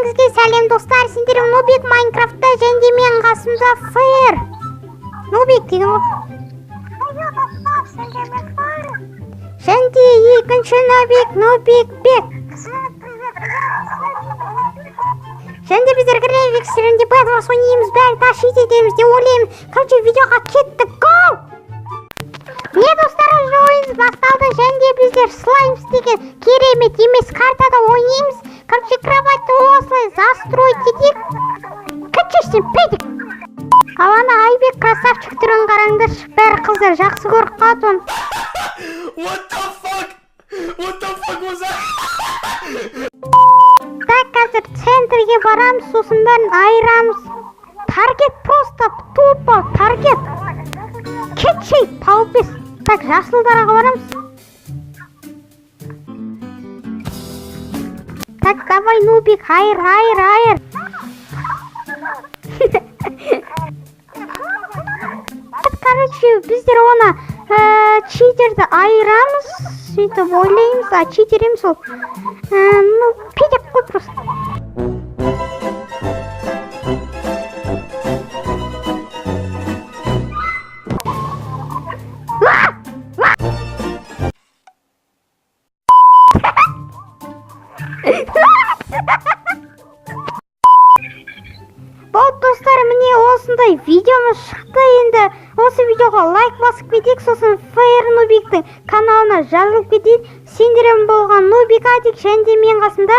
Бәріңізге сәлем достар, сендер Нубик Майнкрафтта және мен қасымда Фейр. Нубик деген ғой. Және екінші Нубик Бек. Және біздер график стилінде Bedwars ойнаймыз, бәрі ташит етеміз деп ойлаймын. Короче, видеоға кеттік, гоу! Не достар, уже ойыныз басталды, және біздер Слаймс деген керемет емес картада ойнаймыз. Короче, кроватьты осылай застроить етейік. Кәтшештен педик! Ал ана Айбек красавчик түрін қараңдар, бәрі қыздар жақсы көріп қалды оны. What the fuck? What the fuck was that? Так, қазір центрге барамыз, сосын бәрін айырамыз. Таргет просто тупо, таргет. Кетшей, паупес. Так, жасылдараға барамыз. Так, давай, Нубик, айыр. Короче, біздер оны читерді айырамыз, сөйтіп ойлаймыз, а читер емес ол. Ну, педек қой просто. Болды достар, міне осындай видеомыз шықты. Енді осы видеоға лайк басып кетейік, сосын Фейр Нубиктің каналына жазылып кетейік. Сендерім болған Нубик Адик, және мен қасымда